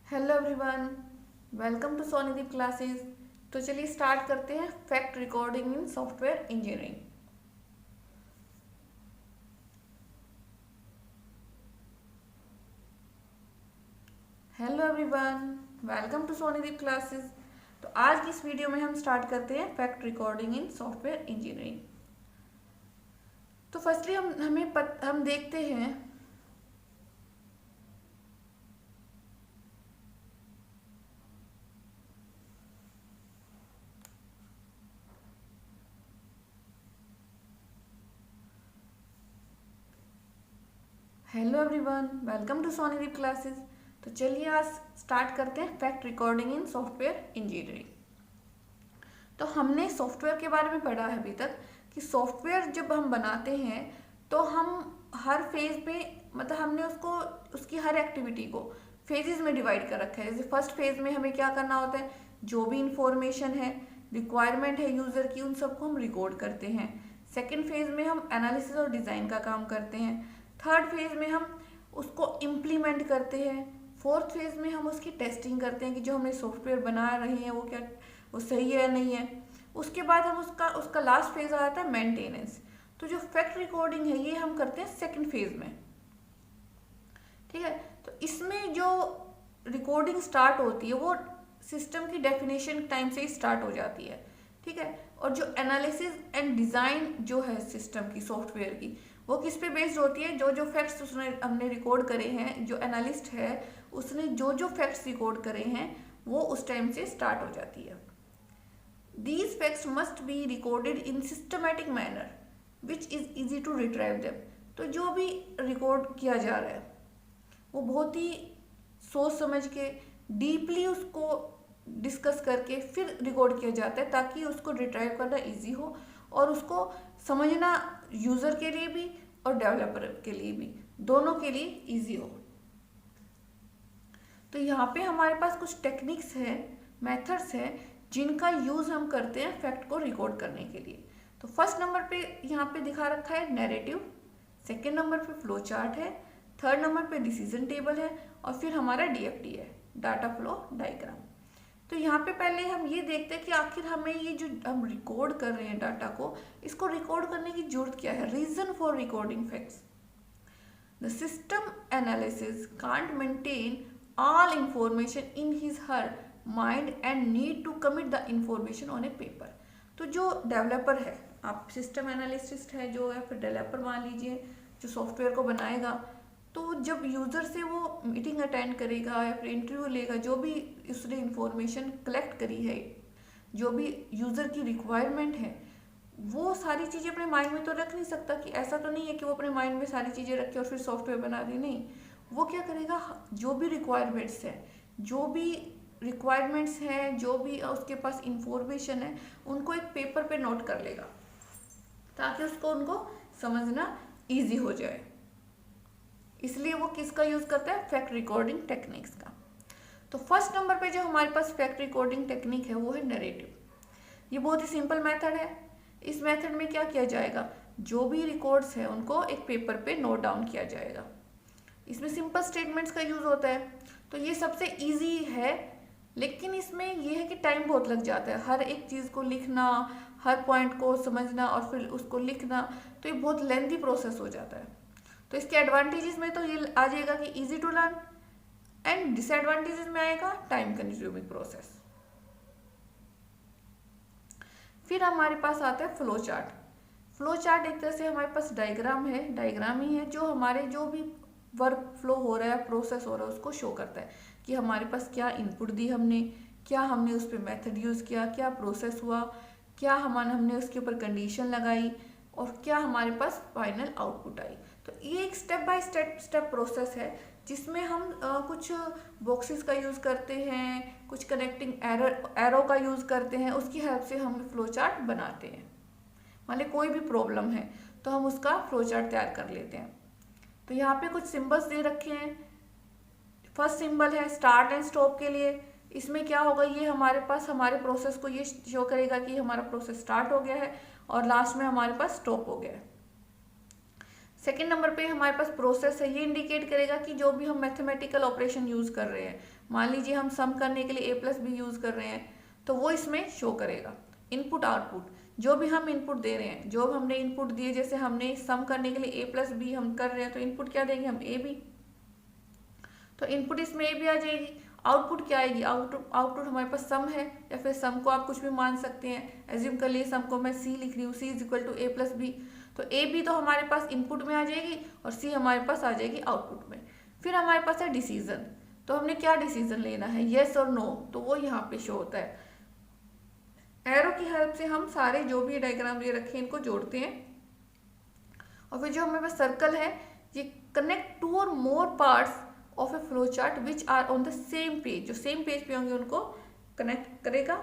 Hello everyone, welcome to Sonideep classes. तो चलिए start करते हैं fact recording in software engineering. Hello everyone, welcome to Sonideep classes. तो आज की इस वीडियो में हम स्टार्ट करते हैं fact recording in software engineering. तो फर्स्टली हम देखते हैं hello everyone, welcome to Sonideep classes. तो चलिए आज स्टार्ट करते हैं fact recording in software engineering. तो हमने सॉफ्टवेयर के बारे में पढ़ा है अभी तक कि सॉफ्टवेयर जब हम बनाते हैं तो हम हर फेज में मतलब हमने उसको उसकी हर एक्टिविटी को फेजेस में डिवाइड कर रखा है। जैसे फर्स्ट फेज में हमें क्या करना होता है, जो भी इंफॉर्मेशन है, रिक्वायरमेंट है यूज़र की, उन सबको हम रिकॉर्ड करते हैं। सेकेंड फेज में हम एनालिसिस और डिज़ाइन का काम करते हैं। थर्ड फेज में हम उसको इम्प्लीमेंट करते हैं। फोर्थ फेज में हम उसकी टेस्टिंग करते हैं कि जो हमने सॉफ्टवेयर बना रहे हैं वो सही है या नहीं है। उसके बाद हम उसका उसका लास्ट फेज आ जाता है मेंटेनेंस। तो जो फैक्ट रिकॉर्डिंग है ये हम करते हैं सेकंड फेज में। ठीक है, तो इसमें जो रिकॉर्डिंग स्टार्ट होती है वो सिस्टम की डेफिनेशन टाइम से ही स्टार्ट हो जाती है। ठीक है, और जो एनालिसिस एंड डिज़ाइन जो है सिस्टम की सॉफ्टवेयर की, वो किस पे बेस्ड होती है, जो जो फैक्ट्स उसने हमने रिकॉर्ड करे हैं, जो एनालिस्ट है उसने जो जो फैक्ट्स रिकॉर्ड करे हैं वो उस टाइम से स्टार्ट हो जाती है। These facts must be recorded in systematic manner which is easy to retrieve them। तो जो भी रिकॉर्ड किया जा रहा है वो बहुत ही सोच समझ के डीपली उसको डिस्कस करके फिर रिकॉर्ड किया जाता है ताकि उसको रिट्राइव करना इजी हो और उसको समझना यूज़र के लिए भी और डेवलपर के लिए भी, दोनों के लिए इजी हो। तो यहाँ पे हमारे पास कुछ टेक्निक्स हैं, मेथड्स हैं जिनका यूज़ हम करते हैं फैक्ट को रिकॉर्ड करने के लिए। तो फर्स्ट नंबर पे यहाँ पे दिखा रखा है नैरेटिव, सेकेंड नंबर पे फ्लो चार्ट है, थर्ड नंबर पे डिसीजन टेबल है और फिर हमारा डीएफटी है, डाटा फ्लो डायग्राम। तो यहाँ पे पहले हम ये देखते हैं कि आखिर हमें ये जो हम रिकॉर्ड कर रहे हैं डाटा को, इसको रिकॉर्ड करने की जरूरत क्या है। Reason for recording facts, the system analysis can't maintain all information in his her mind and need to commit the information on a paper। तो जो डेवलपर है, आप सिस्टम एनालिस्ट है जो, या फिर डेवलपर मान लीजिए जो सॉफ्टवेयर को बनाएगा, तो जब यूज़र से वो मीटिंग अटेंड करेगा या फिर इंटरव्यू लेगा, जो भी उसने इंफॉर्मेशन कलेक्ट करी है, जो भी यूज़र की रिक्वायरमेंट है, वो सारी चीज़ें अपने माइंड में तो रख नहीं सकता। कि ऐसा तो नहीं है कि वो अपने माइंड में सारी चीज़ें रखे और फिर सॉफ्टवेयर बना दी, नहीं। वो क्या करेगा, जो भी रिक्वायरमेंट्स है, जो भी रिक्वायरमेंट्स हैं, जो भी उसके पास इंफॉर्मेशन है, उनको एक पेपर पे नोट कर लेगा ताकि उसको उनको समझना इजी हो जाए। इसलिए वो किसका यूज़ करता है, फैक्ट रिकॉर्डिंग टेक्निक्स का। तो फर्स्ट नंबर पे जो हमारे पास फैक्ट रिकॉर्डिंग टेक्निक है वो है नरेटिव। ये बहुत ही सिंपल मेथड है। इस मेथड में क्या किया जाएगा, जो भी रिकॉर्ड्स है उनको एक पेपर पे नोट डाउन किया जाएगा। इसमें सिंपल स्टेटमेंट्स का यूज़ होता है, तो ये सबसे इजी है। लेकिन इसमें यह है कि टाइम बहुत लग जाता है, हर एक चीज़ को लिखना, हर पॉइंट को समझना और फिर उसको लिखना, तो ये बहुत लेंथी प्रोसेस हो जाता है। तो इसके एडवांटेजेस में तो ये आ जाएगा कि easy to learn, and disadvantages में आएगा टाइम कंज्यूमिंग प्रोसेस। फिर हमारे पास आता है फ्लो चार्ट। फ्लो चार्ट एक तरह से हमारे पास डायग्राम है, डायग्राम ही है जो हमारे जो भी वर्क फ्लो हो रहा है, प्रोसेस हो रहा है, उसको शो करता है कि हमारे पास क्या इनपुट दी हमने, क्या हमने उस पर मेथड यूज़ किया, क्या प्रोसेस हुआ, क्या हमने उसके ऊपर कंडीशन लगाई और क्या हमारे पास फाइनल आउटपुट आई। तो ये एक स्टेप बाय स्टेप प्रोसेस है जिसमें हम कुछ बॉक्सेस का यूज़ करते हैं, कुछ कनेक्टिंग एरो का यूज़ करते हैं, उसकी हेल्प से हम फ्लो चार्ट बनाते हैं। मान ली कोई भी प्रॉब्लम है तो हम उसका फ्लो चार्ट तैयार कर लेते हैं। तो यहाँ पे कुछ सिंबल्स दे रखे हैं। फर्स्ट सिंबल है स्टार्ट एंड स्टॉप के लिए। इसमें क्या होगा, ये हमारे पास हमारे प्रोसेस को ये शो करेगा कि हमारा प्रोसेस स्टार्ट हो गया है और लास्ट में हमारे पास स्टॉप हो गया है। सेकेंड नंबर पे हमारे पास प्रोसेस है, ये इंडिकेट करेगा कि जो भी हम मैथमेटिकल ऑपरेशन यूज़ कर रहे हैं, मान लीजिए हम सम करने के लिए a+b यूज़ कर रहे हैं, तो वो इसमें शो करेगा। इनपुट आउटपुट, जो भी हम इनपुट दे रहे हैं, जो हमने इनपुट दिए, जैसे हमने सम करने के लिए a+b हम कर रहे हैं, तो इनपुट क्या देंगे हम ab, तो इनपुट इसमें ab आ जाएगी। आउटपुट क्या आएगी, आउटपुट हमारे पास सम है, या फिर सम को आप कुछ भी मान सकते हैं। एज्यूम कर लिए सम को मैं c लिख रही हूँ, c = a+b, तो ab तो हमारे पास इनपुट में आ जाएगी और c हमारे पास आ जाएगी आउटपुट में। फिर हमारे पास है डिसीजन, तो हमने क्या डिसीजन लेना है, येस और नो, तो वो यहाँ पे शो होता है। एरो की हेल्प से हम सारे जो भी डायग्राम ये रखे इनको जोड़ते हैं, और फिर जो हमारे पास सर्कल है ये कनेक्ट 2 और more parts of a flow chart which are on the same page, जो सेम पेज पे होंगे उनको कनेक्ट करेगा,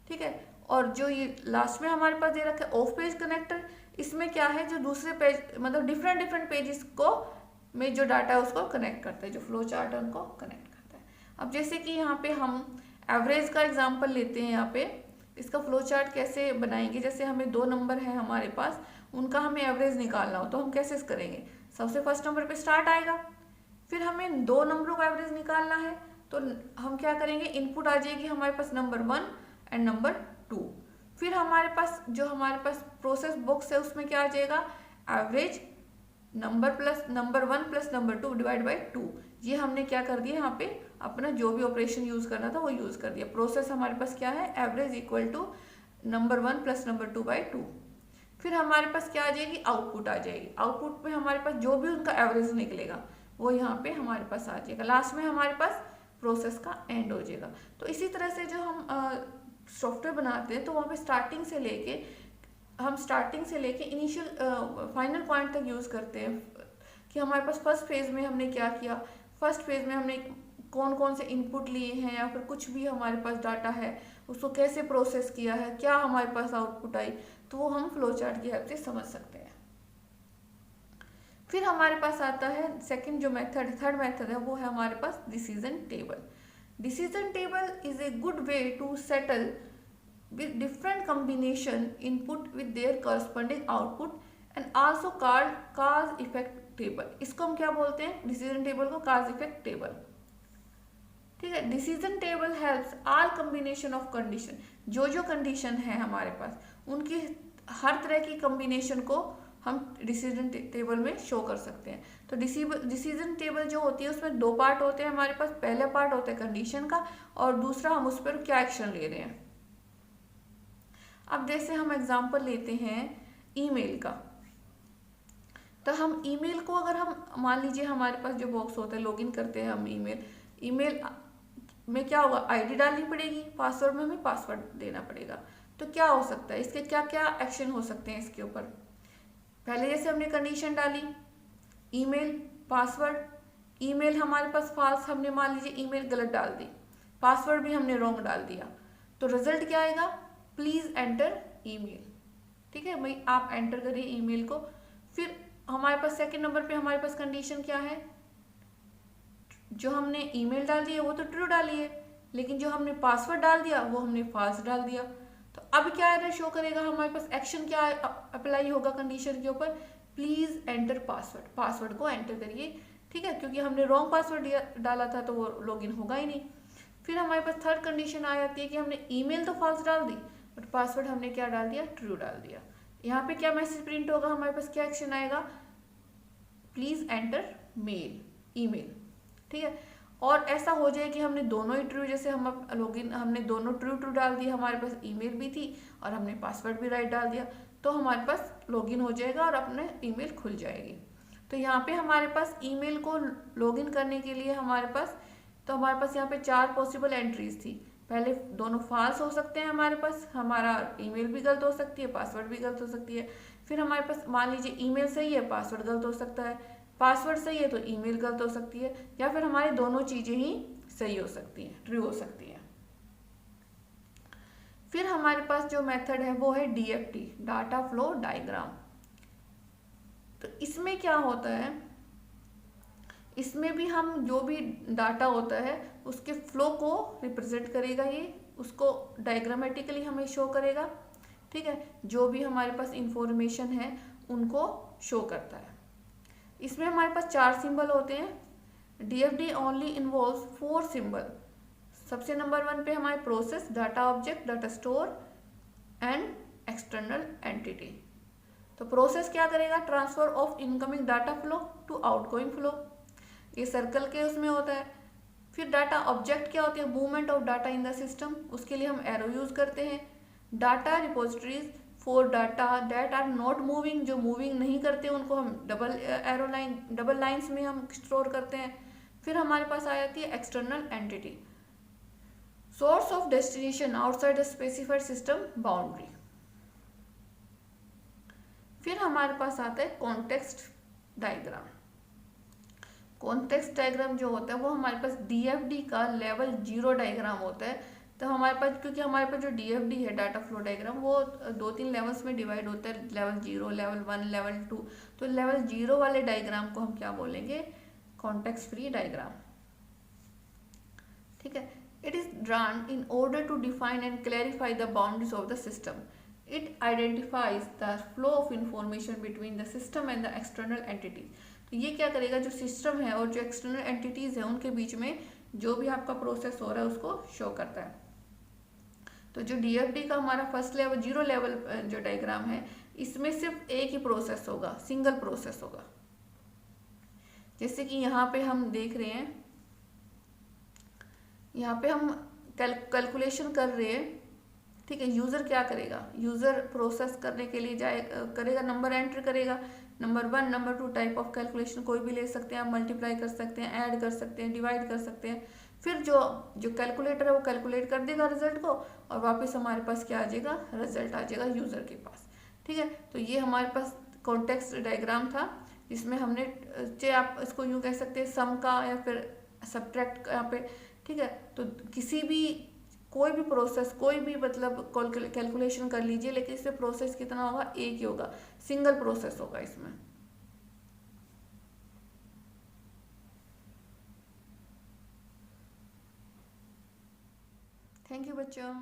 ठीक है। और जो ये लास्ट में हमारे पास दे रखा है ऑफ पेज कनेक्टर, इसमें क्या है, जो दूसरे पेज मतलब डिफरेंट पेजेस को में जो डाटा है उसको कनेक्ट करता है, जो फ्लो चार्ट है उनको कनेक्ट करता है। अब जैसे कि यहाँ पे हम एवरेज का एग्जांपल लेते हैं, यहाँ पे इसका फ्लो चार्ट कैसे बनाएंगे। जैसे हमें 2 नंबर है हमारे पास, उनका हमें एवरेज निकालना हो, तो हम कैसे करेंगे, सबसे फर्स्ट नंबर पे स्टार्ट आएगा, फिर हमें 2 नंबरों का एवरेज निकालना है, तो हम क्या करेंगे, इनपुट आ जाएगी हमारे पास नंबर 1 एंड नंबर 2, फिर हमारे पास जो हमारे पास प्रोसेस बॉक्स है उसमें क्या आ जाएगा, average number 1 plus number 2 divide by 2। ये हमने क्या कर दिया, यहाँ पे अपना जो भी ऑपरेशन यूज करना था वो यूज कर दिया। प्रोसेस हमारे पास क्या है, average equal to number 1 plus number 2 by 2। फिर हमारे पास क्या आ जाएगी, आउटपुट आ जाएगी। आउटपुट में हमारे पास जो भी उनका एवरेज निकलेगा वो यहाँ पे हमारे पास आ जाएगा। लास्ट में हमारे पास प्रोसेस का एंड हो जाएगा। तो इसी तरह से जो हम सॉफ्टवेयर बनाते हैं तो वहाँ पे स्टार्टिंग से लेके इनिशियल फाइनल पॉइंट तक यूज़ करते हैं कि हमारे पास फर्स्ट फेज में हमने क्या किया, फर्स्ट फेज में हमने कौन कौन से इनपुट लिए हैं या फिर कुछ भी हमारे पास डाटा है उसको कैसे प्रोसेस किया है, क्या हमारे पास आउटपुट आई, तो वो हम फ्लो चार्ट की हेल्प से समझ सकते हैं। फिर हमारे पास आता है सेकंड जो मेथड, थर्ड मेथड है वो है हमारे पास decision table. Decision table is a good way to settle with different combination input with their corresponding output and also called cause effect table। इसको हम क्या बोलते हैं, डिसीजन टेबल को cause effect table, ठीक है। Decision table helps all combination of condition, जो condition है हमारे पास उनकी हर तरह की कॉम्बिनेशन को हम डिसीजन टेबल में शो कर सकते हैं। तो डिसीजन टेबल जो होती है उसमें 2 पार्ट होते हैं हमारे पास। पहला पार्ट होता है कंडीशन का और दूसरा हम उस पर क्या एक्शन ले रहे हैं। अब जैसे हम एग्जांपल लेते हैं ईमेल का, तो हम ईमेल को अगर हम मान लीजिए हमारे पास जो बॉक्स होता है लॉगिन करते हैं हम ईमेल में क्या होगा, आईडी डालनी पड़ेगी, पासवर्ड में हमें पासवर्ड देना पड़ेगा। तो क्या हो सकता है, इसके क्या क्या एक्शन हो सकते हैं इसके ऊपर। पहले जैसे हमने कंडीशन डाली ईमेल पासवर्ड, ईमेल हमारे पास फॉल्स, हमने मान लीजिए ईमेल गलत डाल दी, पासवर्ड भी हमने रॉन्ग डाल दिया, तो रिजल्ट क्या आएगा, प्लीज एंटर ईमेल, ठीक है भाई आप एंटर करिए ईमेल को। फिर हमारे पास सेकंड नंबर पे हमारे पास कंडीशन क्या है, जो हमने ईमेल डाल दी है वो तो ट्रू डाली है, लेकिन जो हमने पासवर्ड डाल दिया वो हमने फॉल्स डाल दिया। तो अब क्या एरर शो करेगा, हमारे पास एक्शन क्या अप्लाई होगा कंडीशन के ऊपर, प्लीज एंटर पासवर्ड, पासवर्ड को एंटर करिए, ठीक है, क्योंकि हमने रॉन्ग पासवर्ड डाला था तो वो लॉगिन होगा ही नहीं। फिर हमारे पास थर्ड कंडीशन आ जाती है कि हमने ईमेल तो फॉल्स डाल दी बट पासवर्ड हमने क्या डाल दिया, ट्रू डाल दिया। यहाँ पे क्या मैसेज प्रिंट होगा, हमारे पास क्या एक्शन आएगा, प्लीज एंटर ईमेल, ठीक है। और ऐसा हो जाए कि हमने दोनों ही ट्रू, जैसे हम लॉगिन हमने दोनों ट्रू डाल दिया, हमारे पास ईमेल भी थी और हमने पासवर्ड भी राइट डाल दिया, तो हमारे पास लॉगिन हो जाएगा और अपने ईमेल खुल जाएगी। तो यहाँ पे हमारे पास ईमेल को लॉगिन करने के लिए हमारे पास यहाँ पे 4 पॉसिबल एंट्रीज थी। पहले दोनों फॉल्स हो सकते हैं हमारे पास, हमारा ईमेल भी गलत हो सकती है, पासवर्ड भी गलत हो सकती है। फिर हमारे पास मान लीजिए ईमेल सही है, पासवर्ड गलत हो सकता है, पासवर्ड सही है तो ईमेल गलत हो सकती है, या फिर हमारी दोनों चीजें ही सही हो सकती हैं, ट्रू हो सकती हैं। फिर हमारे पास जो मेथड है वो है DFT, डाटा फ्लो डायग्राम। तो इसमें क्या होता है, इसमें भी हम जो भी डाटा होता है उसके फ्लो को रिप्रेजेंट करेगा, ये उसको डायग्रामेटिकली हमें शो करेगा, ठीक है, जो भी हमारे पास इंफॉर्मेशन है उनको शो करता है। इसमें हमारे पास 4 सिंबल होते हैं। DFD only involves 4 symbol. सबसे नंबर 1 पे हमारे process, data object, data store and external entity. तो प्रोसेस क्या करेगा? Transfer of incoming data flow to outgoing flow, ये सर्कल के उसमें होता है। फिर डाटा ऑब्जेक्ट क्या होती है? Movement of data in the system, उसके लिए हम एरो यूज करते हैं। Data repositories for data that are not moving, जो मूविंग नहीं करते उनको हम डबल लाइंस में हम स्टोर करते हैं। फिर हमारे पास आ जाती है external entity, source of destination outside the specified system boundary. फिर हमारे पास आता है कॉन्टेक्स्ट डायग्राम। कॉन्टेक्स्ट डायग्राम जो होता है वो हमारे पास डीएफडी का लेवल 0 डायग्राम होता है। तो हमारे पास, क्योंकि हमारे पास जो डीएफडी है डाटा फ्लो डायग्राम, वो 2-3 लेवल्स में डिवाइड होता है, लेवल 0, लेवल 1, लेवल 2। तो लेवल 0 वाले डायग्राम को हम क्या बोलेंगे? Context free diagram. ठीक है। It is drawn in order to define and clarify the boundaries of the system. It identifies the flow of information between the system and the external entities. तो ये क्या करेगा? जो सिस्टम है और जो एक्सटर्नल एंटिटीज है उनके बीच में जो भी आपका प्रोसेस हो रहा है उसको शो करता है। तो जो डीएफडी का हमारा फर्स्ट लेवल 0 लेवल जो डायग्राम है, इसमें सिर्फ एक ही प्रोसेस होगा, सिंगल प्रोसेस होगा। जैसे कि यहाँ पे हम देख रहे हैं, यहाँ पे हम कैलकुलेशन कर रहे हैं। ठीक है। यूजर क्या करेगा? यूजर प्रोसेस करने के लिए करेगा, नंबर एंटर करेगा, number 1, number 2 type of calculation कोई भी ले सकते हैं आप, मल्टीप्लाई कर सकते हैं, ऐड कर सकते हैं, डिवाइड कर सकते हैं। फिर जो कैलकुलेटर है वो कैलकुलेट कर देगा रिजल्ट को, और वापस हमारे पास क्या आ जाएगा? रिजल्ट आ जाएगा यूजर के पास। ठीक है। तो ये हमारे पास कॉन्टेक्स्ट डायग्राम था, जिसमें हमने, चाहे आप इसको यूँ कह सकते हैं सम का या फिर सब्ट्रैक्ट यहाँ पे। ठीक है। तो किसी भी, कोई भी प्रोसेस, कोई भी मतलब कैलकुलेशन कर लीजिए, लेकिन इसमें प्रोसेस कितना होगा? एक ही होगा, सिंगल प्रोसेस होगा इसमें। थैंक यू बच्चों।